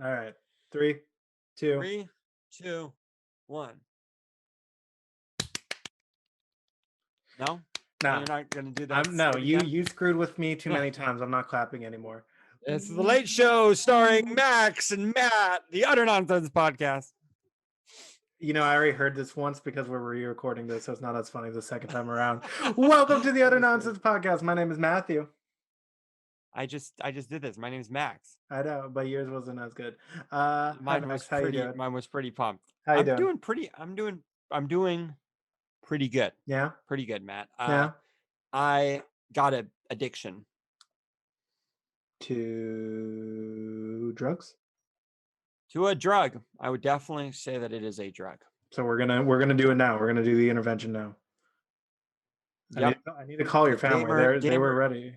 All right. 3, 2. 3, 2, 1. No? No. You're not going to do that? No, you screwed with me too many times. I'm not clapping anymore. It's The Late Show starring Max and Matt, the Utter Nonsense Podcast. I already heard this once because we're re-recording this, so it's not as funny the second time around. Welcome to the Utter Nonsense Podcast. My name is Matthew. I just did this. My name is Max. I know, but yours wasn't as good. Mine was pretty pumped. How you doing? I'm doing pretty good. Yeah. Pretty good, Matt. Yeah. I got an addiction. To drugs? To a drug. I would definitely say that it is a drug. So we're gonna do it now. We're gonna do the intervention now. Yep. I need to call your family. They were ready.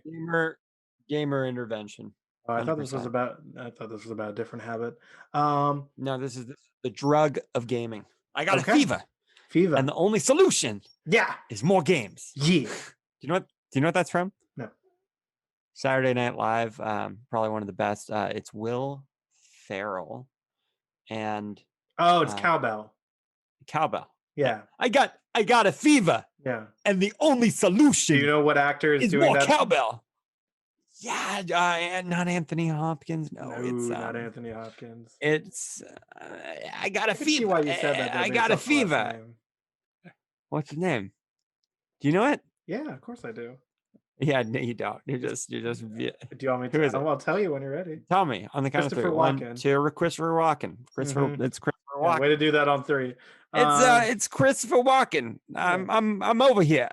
Gamer intervention. Oh, I thought this was about a different habit. No, this is the drug of gaming. I got a fever. And the only solution is more games. Yeah. Do you know what that's from? No. Saturday Night Live, probably one of the best. It's Will Ferrell and it's Cowbell. Cowbell. Yeah. I got a fever. Yeah. And the only solution. Do you know what actor is doing more that? Cowbell. Yeah, not Anthony Hopkins. No, it's not Anthony Hopkins. It's I got a fever. See why you said that. I got a fever. What's his name? Do you know it? Yeah, of course I do. Yeah, no, you don't. You're just. Do you want me to? I'll tell you when you're ready. Tell me on the count of 3. 1, 2. Christopher Walken. It's Christopher Walken. Way to do that on 3. It's Christopher Walken. I'm over here.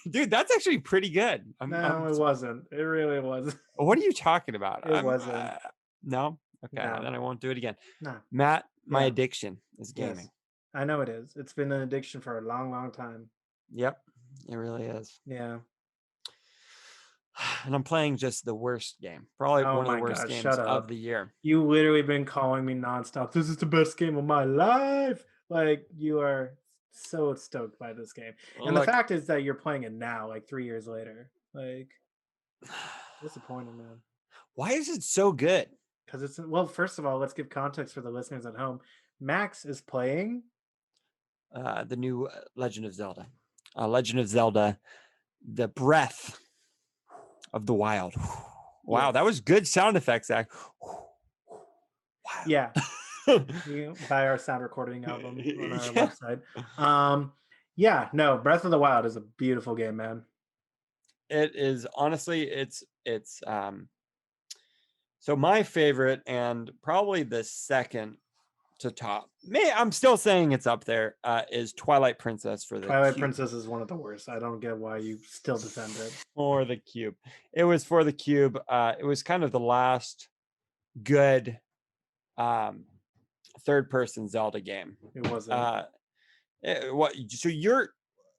Dude, that's actually pretty good. It wasn't. It really wasn't. What are you talking about? It wasn't. No? Okay, then I won't do it again. No. Matt, my addiction is gaming. Yes. I know it is. It's been an addiction for a long, long time. Yep, it really is. Yeah. And I'm playing just the worst game. Probably one of the worst games of the year. You literally been calling me nonstop. This is the best game of my life. Like, you are so stoked by this game. And the fact is that you're playing it now, like 3 years later. Like, disappointed, man. Why is it so good? Because first of all, let's give context for the listeners at home. Max is playing the new Legend of Zelda. Legend of Zelda, the Breath of the Wild. Wow, yes. That was good sound effects, Zach. Wow. Yeah. Buy our sound recording album on our website. Breath of the Wild is a beautiful game, man. It is, honestly, it's so my favorite and probably the second to top. I'm still saying it's up there, is Twilight Princess for the Twilight Cube. Princess is one of the worst. I don't get why you still defend it. For the Cube. It was for the Cube. It was kind of the last good third-person Zelda game. It wasn't. So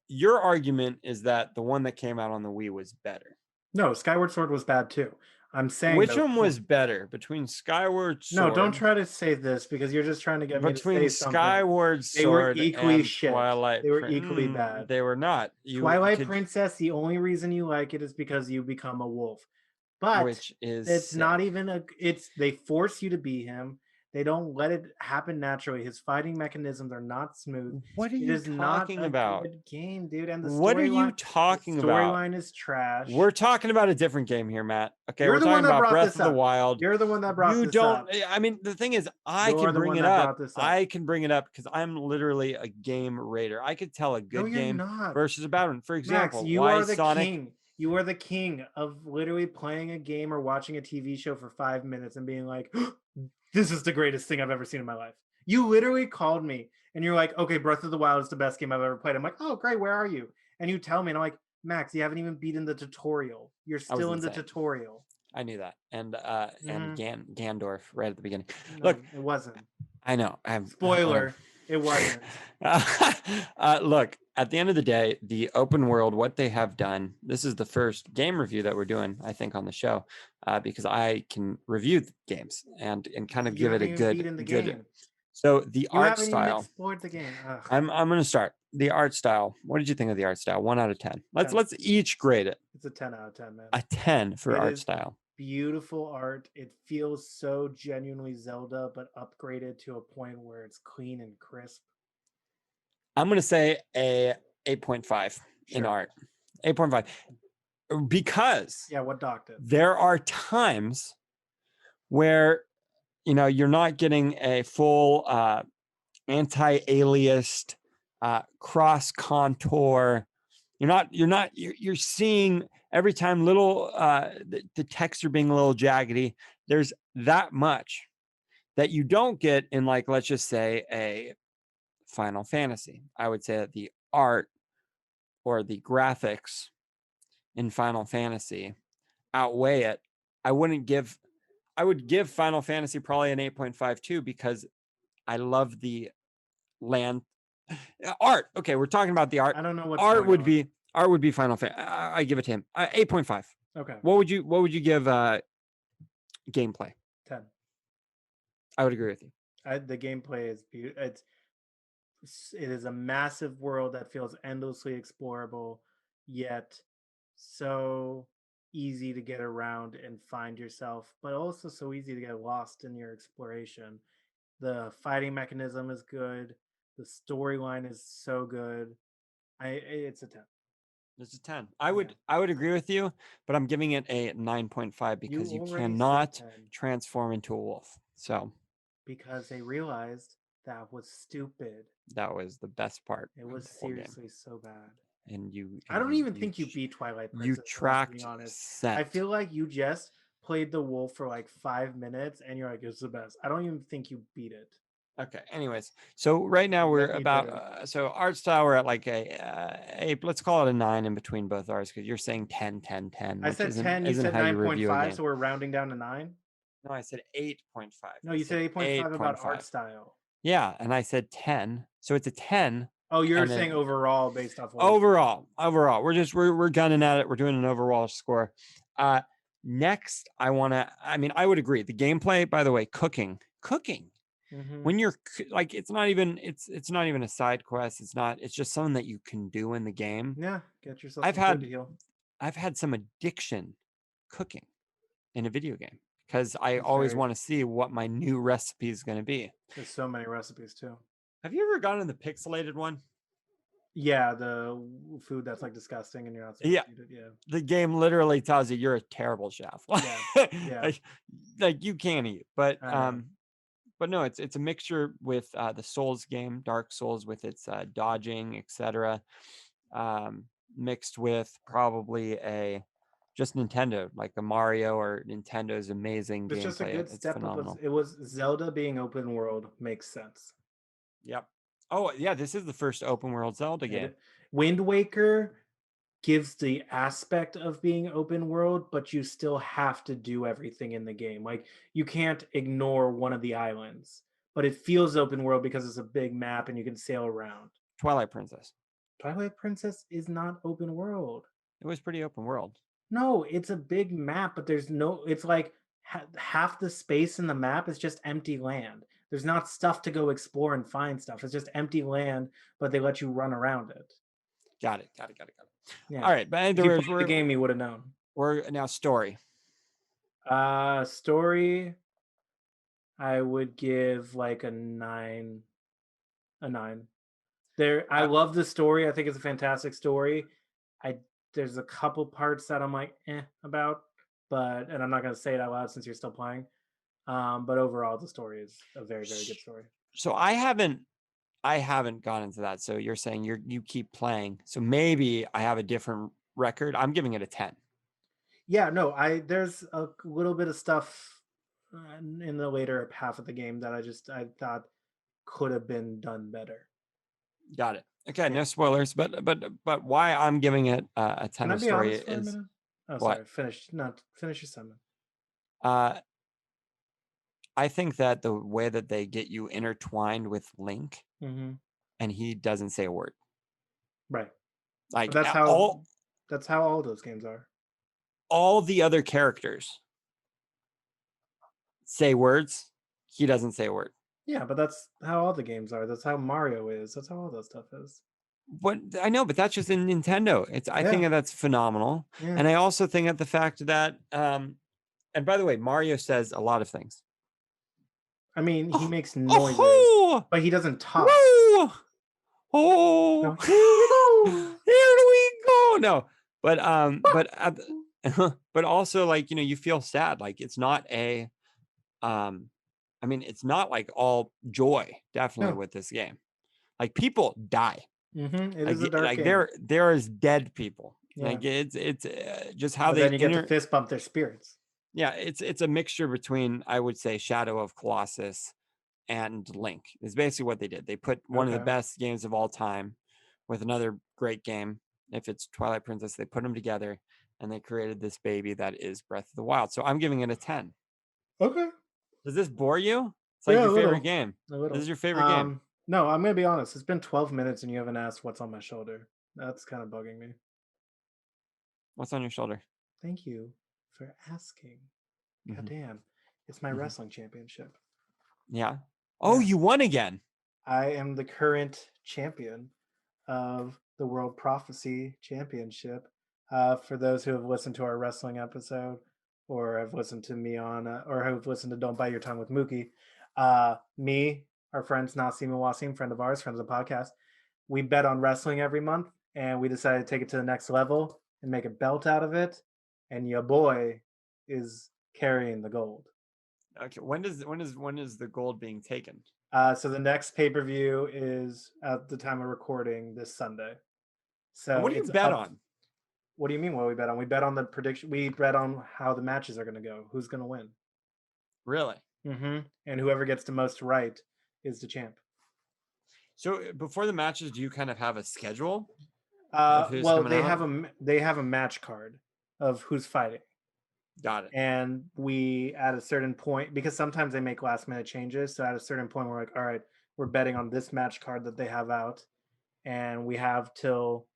your argument is that the one that came out on the Wii was better? No, Skyward Sword was bad too. I'm saying which one was better between Skyward Sword? No, don't try to say this because you're just trying to get me to say something. Skyward Sword, they were equally shit. Twilight. They were equally bad. They were not. Princess. The only reason you like it is because you become a wolf, but it's sick. Not even they force you to be him. They don't let it happen naturally. His fighting mechanisms are not smooth. What are you talking about? Good game, dude. And what are you talking about? Storyline is trash. We're talking about a different game here, Matt. Okay, we're talking about Breath of the Wild. You're the one that brought this up. I mean, the thing is, I can bring it up because I'm literally a game raider. I could tell a good game versus a bad one. For example, Max, you are the king. You are the king of literally playing a game or watching a TV show for 5 minutes and being like, this is the greatest thing I've ever seen in my life. You literally called me and you're like, okay, Breath of the Wild is the best game I've ever played. I'm like, oh, great. Where are you? And you tell me, and I'm like, Max, you haven't even beaten the tutorial. You're still in the tutorial. I knew that. And Gandorf right at the beginning. No, look, it wasn't. I know. Spoiler. It wasn't. Look, at the end of the day, the open world, what they have done, this is the first game review that we're doing, I think, on the show, because I can review games and kind of give it a good. So the art style. Even explored the game. I'm going to start. The art style. What did you think of the art style? 1 out of 10. Let's each grade it. It's a 10 out of 10, man. A 10 for art style. beautiful art. It feels so genuinely Zelda, but upgraded to a point where it's clean and crisp. I'm gonna say a 8.5 in Sure. art. 8.5. Because Yeah, what docked it? there are times where you're not getting a full anti-aliased cross contour. You're seeing every time little the texture being a little jaggedy. There's that much that you don't get in, like, let's just say a Final Fantasy. I would say that the art or the graphics in Final Fantasy outweigh it. I wouldn't give I would give Final Fantasy probably an 8.5 too, because I love the land art. Okay, we're talking about the art. I don't know what's Art going would on. be art would be Final Fantasy. I give it to him. 8.5. Okay, What would you give gameplay? 10. I would agree with you. The gameplay is beautiful. It is a massive world that feels endlessly explorable, yet so easy to get around and find yourself, but also so easy to get lost in your exploration. The fighting mechanism is good. The storyline is so good. It's a 10. This is 10. I Yeah. would I would agree with you, but I'm giving it a 9.5 You because you already said cannot 10 transform into a wolf. So because they realized that was stupid. that was the best part It of was the whole game. seriously so bad. And I and don't even think you beat Twilight you Princess, if I'm being tracked honest. I scent. feel like you just played the wolf for like 5 minutes and you're like, it's the best. I don't even think you beat it. Okay. Anyways, so right now I we're bet you about didn't. so art style we're at like a let's call it a 9 in between both ours, because you're saying 10, 10, 10, I which said isn't 10, you isn't said how you review a 9.5, game. so we're rounding down to 9. No, I said 8.5. No, I you said said 8.5 about art 8.5. style. Yeah, and I said 10. So it's a 10 Oh, you're and saying then overall based off what we said. overall, we're gunning at it. We're doing an overall score. Uh Next, I would agree. The gameplay, by the way, cooking. Mm-hmm. When you're like, it's not even a side quest. It's just something that you can do in the game. Yeah, get yourself I've some food to had heal. I've had some addiction cooking in a video game because I That's always very. want to see what my new recipe is going to be. There's so many recipes too. Have you ever gotten the pixelated one? Yeah, the food that's like disgusting and you're not supposed Yeah, to eat it. Yeah. the game literally tells you you're a terrible chef. Yeah. Yeah. like, like you can't eat. But I know. no, it's a mixture with the Souls game, Dark Souls, with its dodging, etc. Mixed with probably a just Nintendo, like a Mario or Nintendo's amazing It's just a gameplay. good It's step up. phenomenal. It was Zelda being open world makes sense. Yep. Oh yeah, this is the first open world Zelda game. Wind Waker gives the aspect of being open world, but you still have to do everything in the game. Like you can't ignore one of the islands, but it feels open world because it's a big map and you can sail around. Twilight Princess. Twilight Princess is not open world. It was pretty open world. No, it's a big map, but there's no. It's like half the space in the map is just empty land. There's not stuff to go explore and find stuff. It's just empty land, but they let you run around it. Got it. Got it. Got it. Got it. Yeah. All right, but in If other you words, played the game, you would have known. we're now story. Story, I would give like a 9. I Uh, love the story. I think it's a fantastic story. I There's a couple parts that I'm like about, but and I'm not gonna say it out loud since you're still playing. But overall, the story is a very, very good story. so I haven't gone into that. So you're saying you keep playing. So maybe I have a different record. I'm giving it a 10. Yeah, no, I there's a little bit of stuff in the later half of the game that I thought could have been done better. Got it. Okay, Yeah. no spoilers, but why I'm giving it a Can 10 I of be story honest for a is minute? Oh, what? sorry. Finish. Not finish your sentence. Uh I think that the way that they get you intertwined with Link Mm-hmm. and he doesn't say a word. Right. But Like that's how all those games are. all the other characters say words, he doesn't say a word. Yeah, but that's how all the games are. That's how Mario is. That's how all that stuff is. But I know, but that's just in Nintendo. I think Yeah. that that's phenomenal. Yeah. And I also think that the fact that And by the way, Mario says a lot of things. I mean, he Oh, makes noises, oh, but he doesn't talk. woo, No, oh, here we go. here we go. No, but also like, you feel sad. Like it's not um, I mean, it's not like all joy, definitely No. with this game. Like people die. It is a dark Like game. there is dead people. Yeah. Like it's just how But they then you get to fist bump their spirits. yeah, it's a mixture between, I would say, Shadow of Colossus and Link. Is basically what they did. They put one of the Okay. best games of all time with another great game. If it's Twilight Princess, they put them together and they created this baby that is Breath of the Wild. So I'm giving it a 10. Okay. Does this bore you? It's like Yeah, a your favorite little. game. A This is little. your favorite game. No, I'm gonna be honest. It's been 12 minutes and you haven't asked what's on my shoulder. That's kind of bugging me. What's on your shoulder? Thank you for asking. God Hmm. damn. It's my Hmm. wrestling championship. Yeah. Oh, Yeah. you won again. I am the current champion of the World Prophecy Championship. For those who have listened to our wrestling episode, or have listened to me on, or have listened to Don't Bite Your Tongue with Mookie, me, our friends Nasim and Wasim, friend of ours, friends of the podcast, we bet on wrestling every month, and we decided to take it to the next level and make a belt out of it. And your boy is carrying the gold. Okay. When is the gold being taken? So the next pay per view is at the time of recording this Sunday. And So what do you it's bet up. on? What do you mean? What we bet on? We bet on the prediction. We bet on how the matches are going to go. Who's going to win? Really? And whoever gets the most right is the champ. So before the matches, do you kind of have a schedule of who's Well, coming out? they have a match card of who's fighting, Got it. and we at a certain point, because sometimes they make last minute changes. So at a certain point, we're like, all right, we're betting on this match card that they have out, and we have till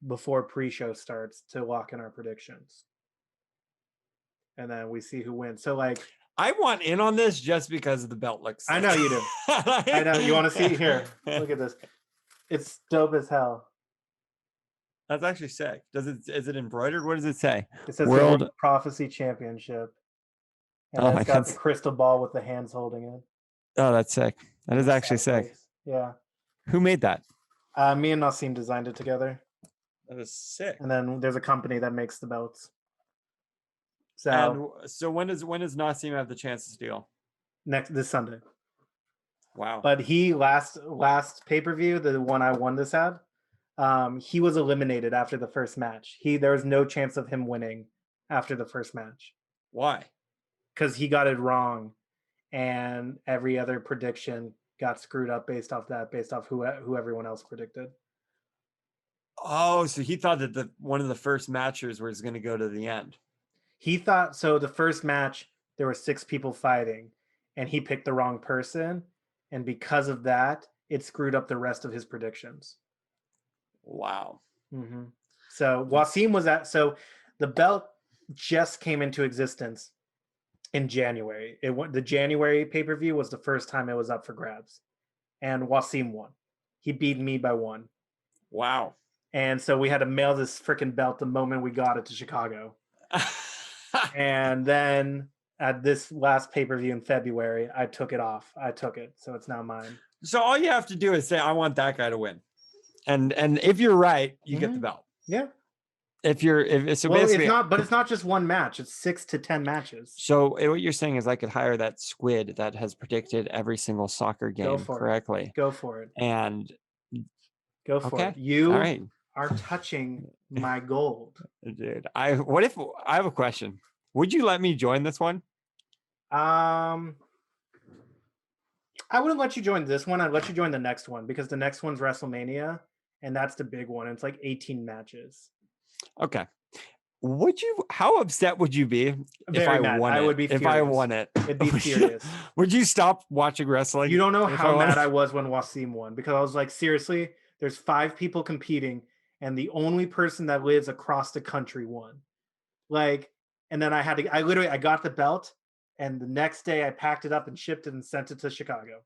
before pre-show starts to lock in our predictions, and then we see who wins. So like, I want in on this just because the belt looks I sick. know you do. I know you want to see here. Look at this. It's dope as hell. That's actually sick. Is it embroidered? What does it say? It says the World. World Prophecy Championship, and Oh then my it's got the god. crystal ball with the hands holding it. Oh, that's sick. That is actually sick. Yeah. Who made that? Me and Nassim designed it together, That is sick. and then there's a company that makes the belts. So And so when does Nassim have the chance to steal? this Sunday. Wow. But he last pay per view, the one I won this at, he was eliminated after the first match. There was no chance of him winning after the first match Why? because he got it wrong, and every other prediction got screwed up based off who everyone else predicted. Oh, so he thought that one of the first matchers was going to go to the end. He thought so. The first match there were 6 people fighting, and he picked the wrong person, and because of that, it screwed up the rest of his predictions. Wow. So Wasim was so the belt just came into existence in January. The January pay-per-view was the first time it was up for grabs, and Wasim won. He beat me by 1. Wow. And so we had to mail this freaking belt the moment we got it to Chicago. And then at this last pay-per-view in February, I took it off. I took it, so it's now mine. So all you have to do is say, I want that guy to win. And if you're right, you get the belt. Yeah. If so well, basically, it's not just one match. It's 6 to 10 matches. So what you're saying is I could hire that squid that has predicted every single soccer game correctly. Go for it. And go for it. You all right. are touching my gold. Dude, I have a question. Would you let me join this one? I wouldn't let you join this one. I'd let you join the next one because the next one's WrestleMania, and that's the big one. It's like 18 matches. Okay. How upset would you be if I won it? I would be furious. If I won it. It'd be furious. Would you stop watching wrestling? You don't know how mad I was when Wasim won because I was like, seriously, there's 5 people competing, and the only person that lives across the country won. Like, and then I got the belt, and the next day I packed it up and shipped it and sent it to Chicago.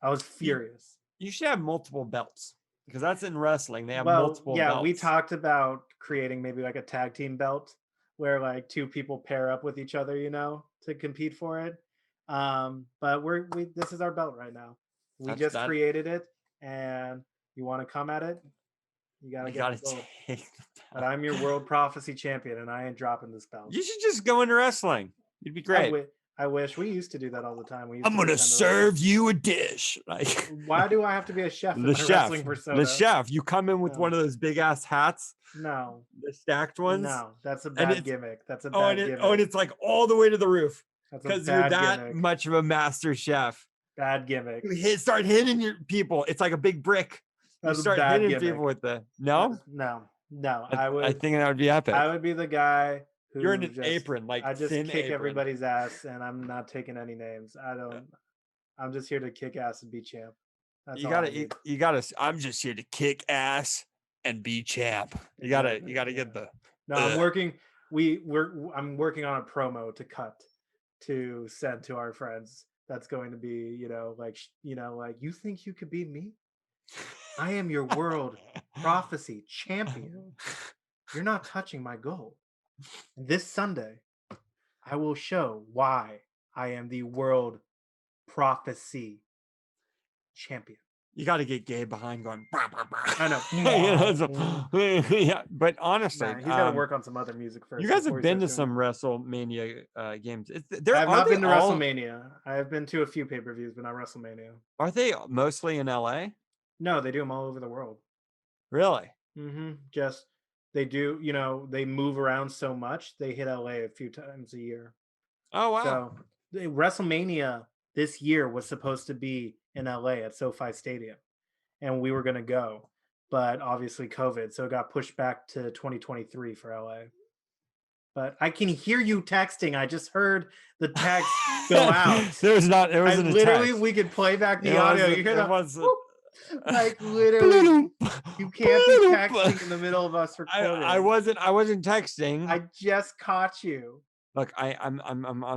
I was furious. You should have multiple belts because that's in wrestling. They have multiple belts. We talked about creating maybe like a tag team belt, where like two people pair up with each other, to compete for it. But we this is our belt right now. We That's just that. created it, and you want to come at it, you gotta You get gotta the gold. take the But belt. I'm your world prophecy champion, and I ain't dropping this belt. You should just go into wrestling. You'd be great. I wish we used to do that all the time. We used I'm to gonna pretend to wrestle. serve you a dish. Like Why do I have to be a chef in the my chef. wrestling persona? The chef. You come in with No. one of those big ass hats, No, the stacked ones. no, that's a And bad it's gimmick. That's a oh, bad and gimmick. and it's like all the way to the roof That's a because you're bad that gimmick. much of a master chef. Bad gimmick. You start hitting your people. It's like a big brick. That's You a start bad hitting gimmick. people with the no. No. I think that would be epic. I would be the guy who You're in an apron, like I just thin kick apron. everybody's ass, and I'm not taking any names. I'm just here to kick ass and be champ. That's You all I gotta, need. you gotta. I'm just here to kick ass and be champ. You gotta get the. No, I'm working. I'm working on a promo to cut to send to our friends. That's going to be, like you think you could beat me? I am your world prophecy champion. You're not touching my gold. This Sunday, I will show why I am the world prophecy champion. You got to get Gabe behind going. Bah, bah, bah. I know. Yeah, but honestly, He's got to work on some other music first. You guys have been to some WrestleMania games. I have not been to WrestleMania. I have been to a few pay-per-views, but not WrestleMania. Are they mostly in LA? No, they do them all over the world. Really? Mm-hmm. Just they do. They move around so much. They hit LA a few times a year. Oh wow! So WrestleMania this year was supposed to be in LA at SoFi Stadium, and we were going to go, but obviously COVID, so it got pushed back to 2023 for LA. But I can hear you texting. I just heard the text go out. There wasn't a literally text. We could play back the audio. You hear that? Like literally, you can't be texting in the middle of us recording. I wasn't texting. I just caught you. Look, I'm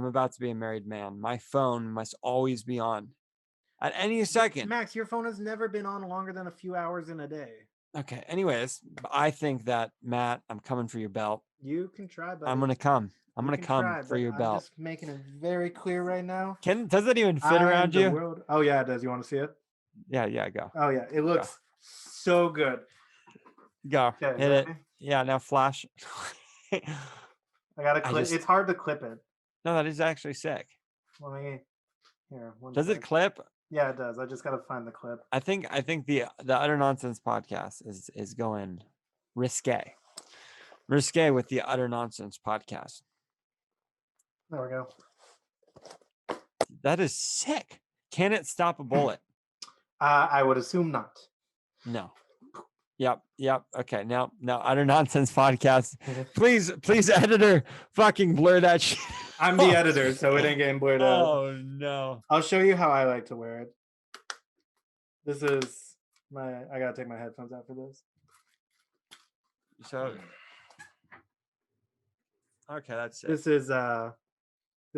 about to be a married man. My phone must always be on at any second. Max, your phone has never been on longer than a few hours in a day. Okay. Anyways, I think that Matt, I'm coming for your belt. You can try, but I'm gonna come. I'm gonna come for your belt. I'm just making it very clear right now. Does it even fit around you? Oh yeah, it does. You want to see it? Yeah, go. Oh yeah, it looks so good. Go. Okay, hit it. Yeah, now flash. I gotta clip. It's hard to clip it. No, that is actually sick. Let me. Here. Does it clip? Yeah, it does. I just gotta find the clip. I think the Utter Nonsense podcast is going risque with the Utter Nonsense podcast. There we go. That is sick. Can it stop a bullet? I would assume not. No. Yep. Okay. Now, Utter Nonsense podcast. Please, editor, fucking blur that shit. I'm the editor, so it ain't getting blurred out. Oh no. I'll show you how I like to wear it. This is I gotta take my headphones out for this. So okay, that's sick. This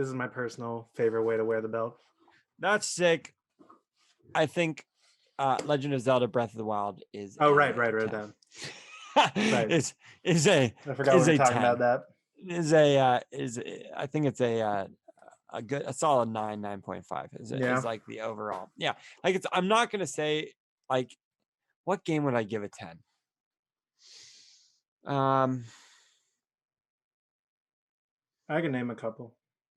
is my personal favorite way to wear the belt. That's sick. I think Legend of Zelda Breath of the Wild is right then. Right. is a I forgot we were talking about that. I think it's a solid 9.5 is like the overall. Yeah. Like I'm not gonna say like what game would I give a 10? I can name a couple.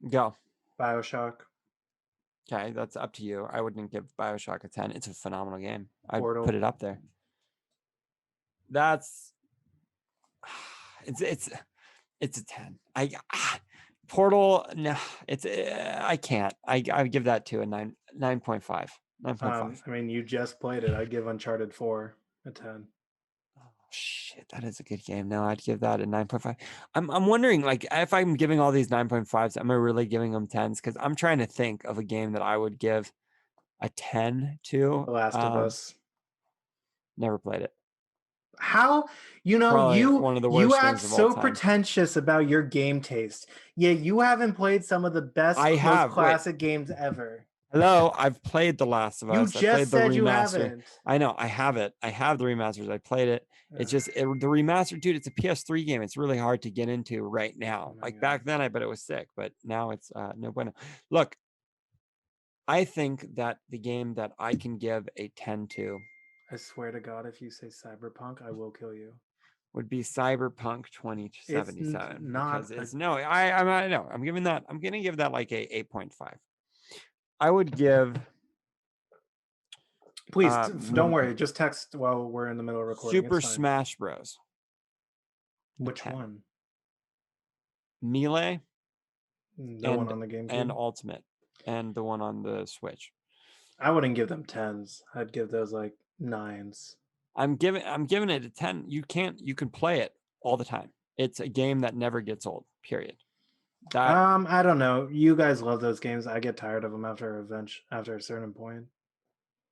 Go. BioShock. Okay, that's up to you. I wouldn't give BioShock a 10. It's a phenomenal game. I'd Portal. put it up there. That's it's a 10. Portal, no, I can't. I give that to a 9.5. 9.5. I mean, you just played it. I'd give Uncharted 4 a 10. Oh shit, that is a good game. No, I'd give that a 9.5. I'm wondering, like, if I'm giving all these 9.5s, am I really giving them 10s? Because I'm trying to think of a game that I would give a 10 to. The Last of Us. Never played it. How Probably one of the worst you act games of all so time. Pretentious about your game taste. Yeah, you haven't played some of the best, most classic games ever. Hello, I've played The Last of You Us. I just played the said you remaster. haven't. I know, I have it. I have the remasters. I played it. It's just the remaster, dude. It's a PS3 game. It's really hard to get into right Oh now. my Like god. back then, I bet it was sick, but now it's no bueno. Look, I think that the game that I can give a 10 to I swear to God, if you say Cyberpunk, I will kill you. would be Cyberpunk It's 2077 not because a. it's no, I know. I'm giving that. I'm gonna give that like a 8.5. I would give Please don't mm, worry. Just text while we're in the middle of recording. It's Super fine. Smash Bros. Which 10. one? Melee The one and on the and GameCube? Ultimate and the one on the Switch. I wouldn't give them tens. I'd give those like nines. I'm giving it a 10. You can play it all the time. It's a game that never gets old. Period. That I don't know. You guys love those games. I get tired of them after a certain point.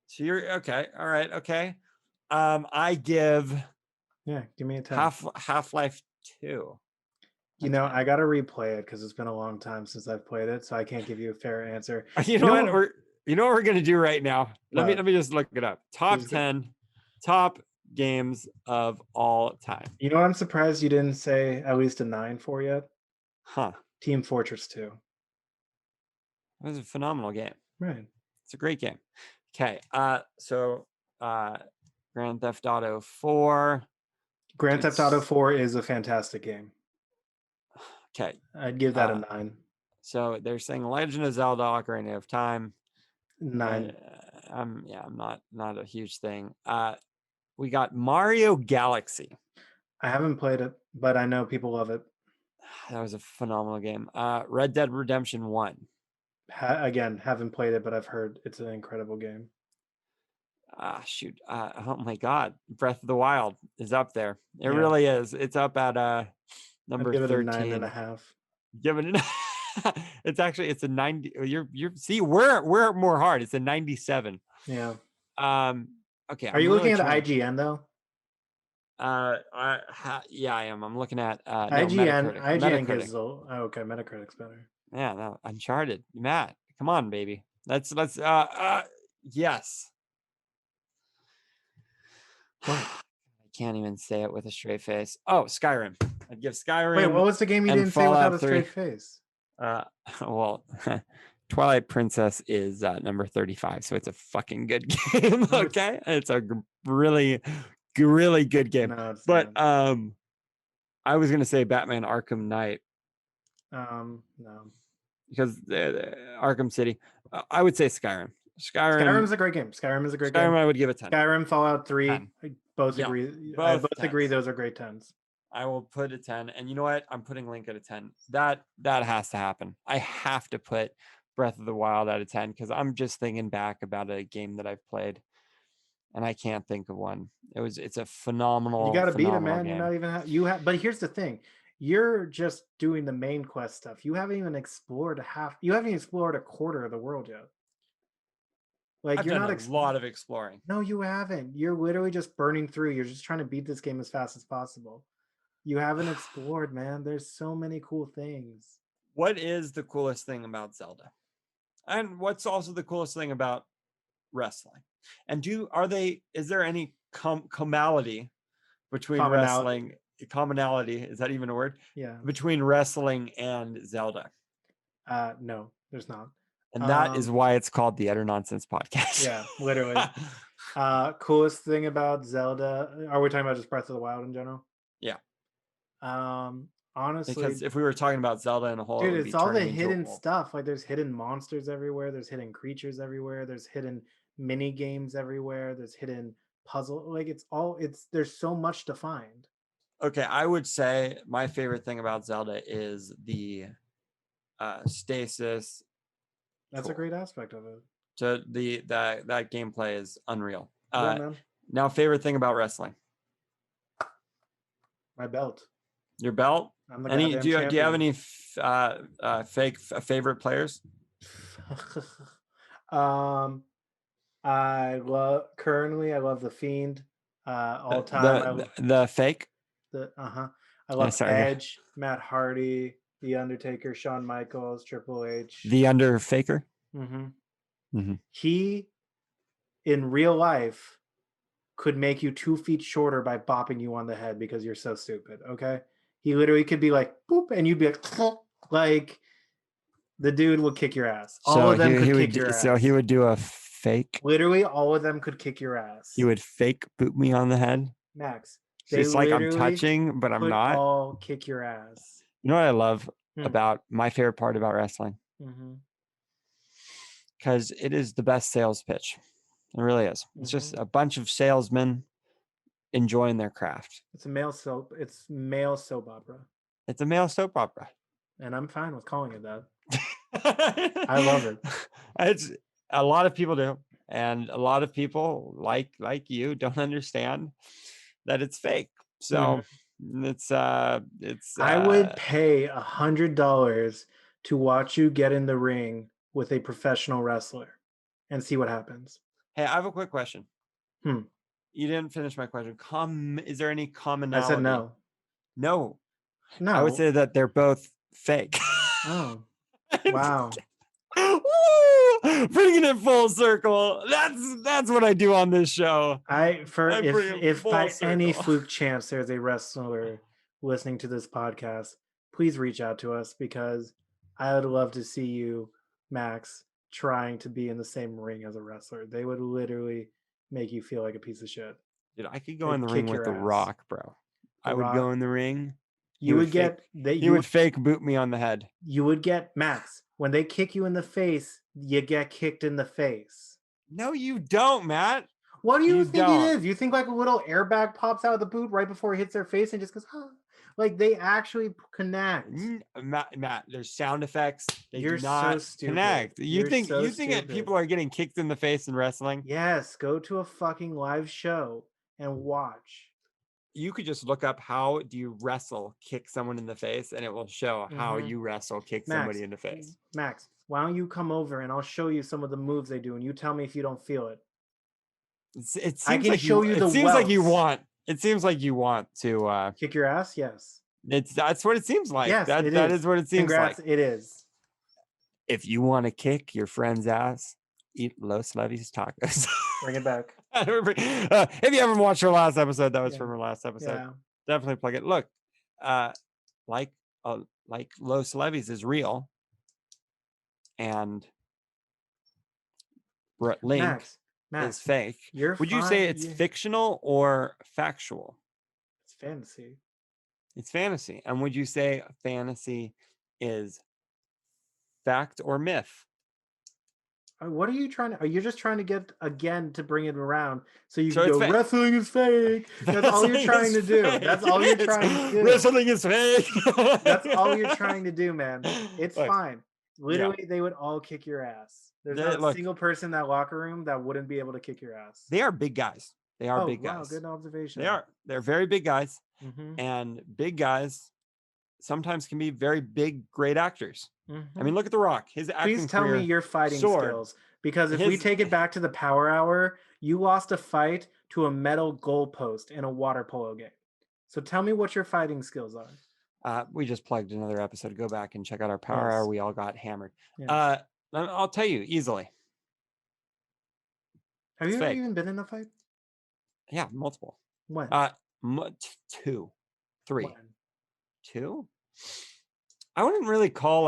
so you're okay. All right, okay. I give Yeah, give me a 10. Half-Life 2 a You know, 10. I gotta replay it because it's been a long time since I've played it, so I can't give you a fair answer. You You know what? know We're gonna do right now. what? Let me just look it up. Top Please go. 10 top games of all time. You know what I'm surprised you didn't say at least a 9 for yet? Huh. Team Fortress 2. It was a phenomenal game. Right. It's a great game. Okay. So Grand Theft Auto 4. Grand Theft Auto It's 4 is a fantastic game. okay. I'd give that a 9. So they're saying Legend of Zelda Ocarina of Time. 9. I'm not a huge thing. We got Mario Galaxy. I haven't played it, but I know people love it. That was a phenomenal game. Red Dead Redemption 1. Again, haven't played it, but I've heard it's an incredible game. Shoot. Oh my God. Breath of the Wild is up there. It Yeah, really is. It's up at I'd number give it a 13. 9.5. Given it it's a 90. You're see, we're more hard. It's a 97. Yeah. Um, okay, Are I'm you really looking at trying. IGN though? Yeah, I am. I'm looking at no IGN Metacritic. IGN Metacritic. gives okay, Metacritic's better. Yeah, no, Uncharted. Matt, come on, baby. Let's yes. What? I can't even say it with a straight face. Oh, Skyrim. I'd give Wait, Skyrim what was the game you and didn't say without Fallout a 3. straight face? Well, Twilight Princess is number 35, so it's a fucking good game. No, Okay, it's a really, really good game. no, it's But not. I was gonna say Batman Arkham Knight No. because Arkham City. I would say Skyrim. Skyrim's a great game. Skyrim is a great Skyrim, game. I would give a 10. Skyrim, Fallout 3, 10. I both Yeah, agree. I both both agree 10s. those are great tens. I will put a 10. And you know what? I'm putting Link at a 10. That has to happen. I have to put Breath of the Wild at a 10 because I'm just thinking back about a game that I've played and I can't think of one. It's a You phenomenal, got to beat it, phenomenal man. You're game. not even you have. But here's the thing: you're just doing the main quest stuff. You haven't even explored half. You haven't even explored a quarter of the world yet. Like I've you're done not. a lot of exploring. No, you haven't. You're literally just burning through. You're just trying to beat this game as fast as possible. You haven't explored, man. There's so many cool things. What is the coolest thing about Zelda? And what's also the coolest thing about wrestling? And is there any commonality between Commonality. wrestling? Commonality, is that even a word? Yeah. Between wrestling and Zelda. No, there's not. And that is why it's called the Utter Nonsense Podcast. Yeah, literally. Coolest thing about Zelda. Are we talking about just Breath of the Wild in general? Yeah. Honestly, Because if we were talking about Zelda in a whole, it dude, would it's be all the turning into a hidden wolf. stuff. Like there's hidden monsters everywhere, there's hidden creatures everywhere, there's hidden mini games everywhere, there's hidden puzzle. Like there's so much to find. Okay, I would say my favorite thing about Zelda is the stasis. That's a great aspect of it. So that gameplay is unreal. Yeah, man. Now, favorite thing about wrestling? My belt. Your belt? I'm the Any? goddamn Do you have champion. any fake favorite players? um I love the Fiend. All time. The fake. I love Sorry. Edge, Matt Hardy, The Undertaker, Shawn Michaels, Triple H. The Underfaker. Mm-hmm. Mhm. He, in real life, could make you 2 feet shorter by bopping you on the head because you're so stupid, okay? He literally could be like, "Boop," and you'd be like, like, the dude would kick your ass. All So of them he could kick would your so ass. he would do a fake. Literally, all of them could kick your ass. He would fake boot me on the head. Max, So they it's like I'm literally touching, but I'm could not. all kick your ass. You know what I love Hmm. about my favorite part about wrestling? Mhm. Because it is the best sales pitch. It really is. It's just Mhm. a bunch of salesmen enjoying their craft. It's male soap opera, It's a male soap opera. and I'm fine with calling it that. I love it. It's a lot of people do, and a lot of people like you don't understand that it's fake. Mhm. So it's I would pay $100 to watch you get in the ring with a professional wrestler and see what happens. hey, I have a quick question. Hmm. You didn't finish my question. Is there any I said commonality? no. No. I would No. say that they're both fake. Oh, wow. Woo! Bringing it full circle. That's what I do on this show. I bring it If full by any circle. fluke chance there's a wrestler listening to this podcast, please reach out to us because I would love to see you, Max, trying to be in the same ring as a wrestler. They would literally make you feel like a piece of shit. Dude, I could go in They'd the ring kick with your The ass. Rock, bro. The I would go Rock. in the ring. He You would would fake. get that He would fake boot me on the head. you would get Max. When they kick you in the face, you get kicked in the face. No, you don't, Matt. What do you You think it don't. is? You think like a little airbag pops out of the boot right before it hits their face and just goes, huh? Like they actually connect. Matt, there's sound effects. They You're do so not stupid. connect. You're so You think that stupid. people are getting kicked in the face in wrestling? Yes, go to a fucking live show and watch. You could just look up how do you wrestle kick someone in the face, and it will show how Mhm. you wrestle kick somebody Max, in the face. Max, why don't you come over and I'll show you some of the moves they do and you tell me if you don't feel it. It I seems can like show you. you It the seems like you welts. want. It seems like you want to. Kick your ass? Yes. That's what it seems like. Yes, it That is. is what it seems like. Congrats, it is. If you want to kick your friend's ass, eat Los Levy's tacos. Bring it back. If you haven't watched our last episode, that was Yeah. from our last episode. Yeah. Definitely plug it. Look, uh, like like Los Levy's is real, and Link Max, is Max, fake. you're Would you say fine. it's fictional or factual? It's fantasy. It's fantasy. And would you say fantasy is fact or myth? What are you trying to? Are you just trying to get again to bring it around so you So can it's go fake. wrestling is fake? That's all you're Wrestling trying is to do. fake. That's all you're trying to do. Wrestling is fake. That's all you're trying to do, man. It's Look, fine. yeah. Literally, they would all kick your ass. There's not a Look, single person in that locker room that wouldn't be able to kick your ass. they are big guys. They are Oh, big wow, guys. good observation. They are. They're very big guys. Mm-hmm. And big guys sometimes can be very big, great actors. Mm-hmm. I mean, look at The Rock. His acting Please tell me your fighting skills. Because if we take it back to the Power Hour, you lost a fight to a metal goalpost in a water polo game. So tell me what your fighting skills are. We just plugged another episode. Go back and check out our Power Hour. We all got hammered. Yes. I'll tell you easily. Have It's you ever fake. even been in a fight? Yeah, multiple. When? 2, 3, When? 2. I wouldn't really call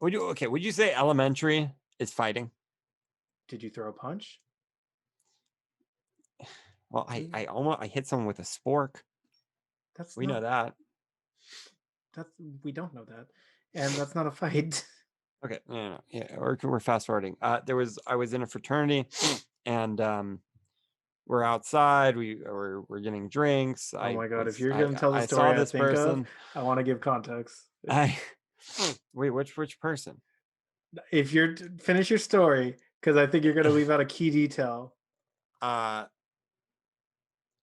would you say elementary is fighting? Did you throw a punch? Well, I hit someone with a spork. We know that. We don't know that. And that's not a fight. Okay, no. Yeah, we're fast forwarding. I was in a fraternity and we're outside, we're getting drinks. Oh my god, if you're gonna tell the I story saw I this think person. of, I want to give context. Wait, which person? If you're finish your story, because I think you're gonna leave out a key detail.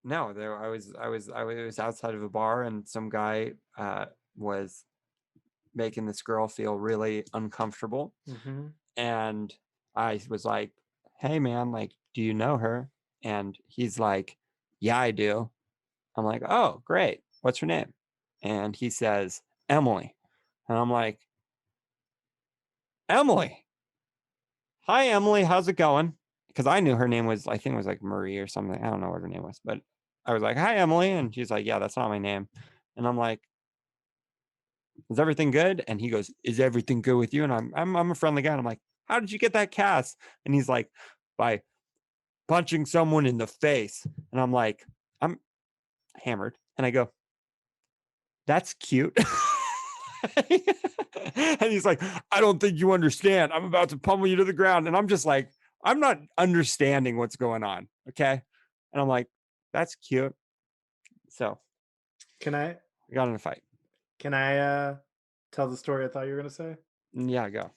No, I was outside of a bar and some guy was making this girl feel really uncomfortable. Mm-hmm. And I was like, "Hey man, like, do you know her?" And he's like, "Yeah, I do." I'm like, "Oh, great. What's her name?" And he says, "Emily." And I'm like, "Emily?" hi, Emily, how's it going? Because I knew her name was, I think it was like Marie or something. I don't know what her name was, but I was like, hi, Emily. And she's like, yeah, that's not my name. And I'm like, is everything good? And he goes, is everything good with you? And I'm a friendly guy. And I'm like, how did you get that cast? And he's like, by punching someone in the face. And I'm like, I'm hammered. And I go, that's cute. And he's like, I don't think you understand. I'm about to pummel you to the ground. And I'm just like, I'm not understanding what's going on. Okay. And I'm like, that's cute. So Can I we got in a fight. tell the story I thought you were gonna say? Yeah, go.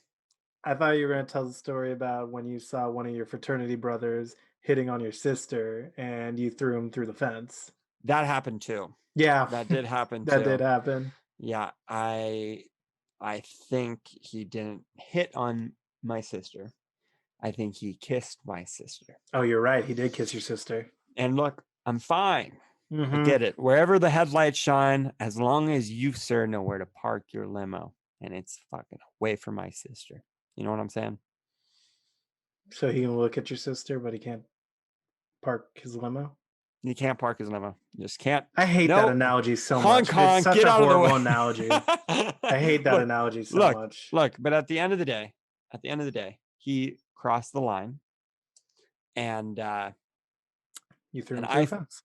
I thought you were gonna tell the story about when you saw one of your fraternity brothers hitting on your sister and you threw him through the fence. That happened too. Yeah, That did happen that did too. happen. Yeah, I think he didn't hit on my sister. I think he kissed my sister. Oh, you're right. He did kiss your sister. And look, I'm fine. I Mm-hmm. get it. Wherever the headlights shine, as long as you, sir, know where to park your limo and it's fucking away from my sister. You know what I'm saying? So he can look at your sister, but he can't park his limo. You can't park his limo. You just can't. I hate that Nope. analogy so Honk, much. It's honk, such get a out of the way. horrible analogy. I hate that analogy so much. Look, but at the end of the day, he crossed the line and You threw him and through a fence.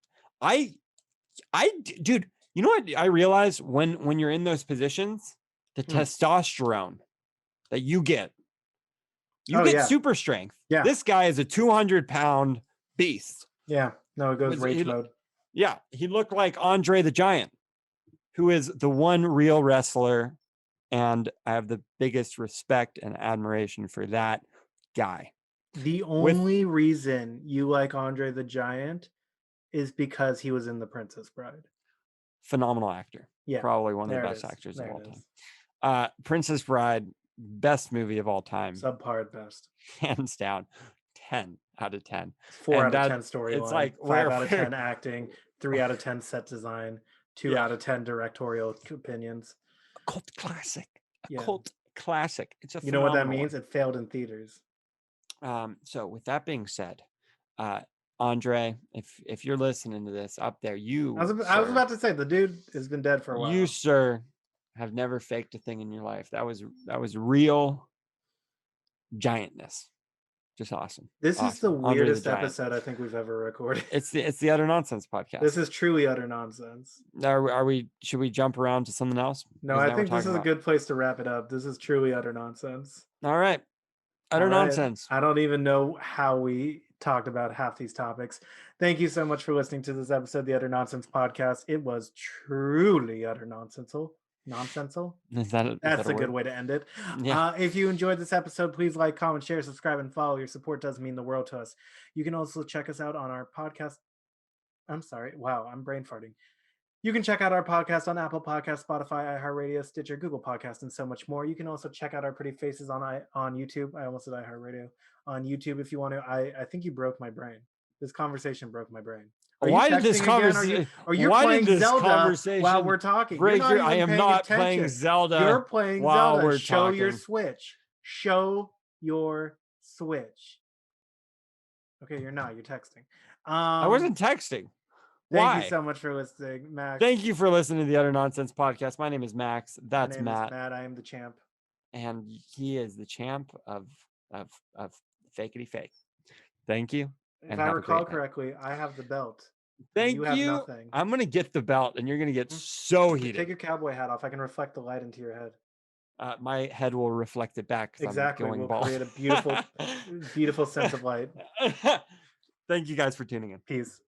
dude, you know what I realize when you're in those positions, the testosterone that you get super strength. Yeah. This guy is a 200-pound beast. Yeah. No, it goes rage mode. Yeah. He looked like Andre the Giant, who is the one real wrestler. And I have the biggest respect and admiration for that guy. The only reason you like Andre the Giant is because he was in The Princess Bride. Phenomenal actor. Yeah. Probably one of the best actors There of all time. Princess Bride, best movie of all time. Subpar at best. Hands down. 10 out of 10. 4 out of 10 storyline. It's like 5 out of 10 acting. 3 out of 10 set design. 2 out of 10 directorial opinions. A cult classic. Cult classic. It's a you know what that means? It failed in theaters. So with that being said, Andre, if you're listening to this up there, I was about to say the dude has been dead for a while. You, sir, have never faked a thing in your life. That was real giantness. Just awesome. This is the weirdest episode I think we've ever recorded. It's the Utter Nonsense podcast. This is truly utter nonsense. Should we jump around to something else? No, I think this is a good place to wrap it up. This is truly utter nonsense. All right. Utter nonsense. I don't even know how we talked about half these topics. Thank you so much for listening to this episode of the Utter Nonsense podcast. It was truly utter nonsensal. Nonsensal? That's a good way to end it. Yeah. If you enjoyed this episode, please like, comment, share, subscribe, and follow. Your support does mean the world to us. You can also check us out on our podcast. I'm sorry. Wow, I'm brain farting. You can check out our podcast on Apple Podcasts, Spotify, iHeartRadio, Stitcher, Google Podcasts, and so much more. You can also check out our pretty faces on YouTube. I almost said iHeartRadio. On YouTube if you want to. I think you broke my brain. This conversation broke my brain. Why did this conversation? Are you playing Zelda while we're talking? I am not playing Zelda. You're playing Zelda. Show your Switch. Show your Switch. Okay, you're not. You're texting. I wasn't texting. Thank you so much for listening, Max. Thank you for listening to the Utter Nonsense podcast. My name is Max. That's Matt. My name is Matt. I am the champ. And he is the champ of fakety fake. Thank you. If I recall correctly, I have the belt. Thank you. Have nothing. I'm gonna get the belt, and you're gonna get so heated. Take your cowboy hat off. I can reflect the light into your head. My head will reflect it back. Exactly. We'll create a beautiful, beautiful sense of light. Thank you guys for tuning in. Peace.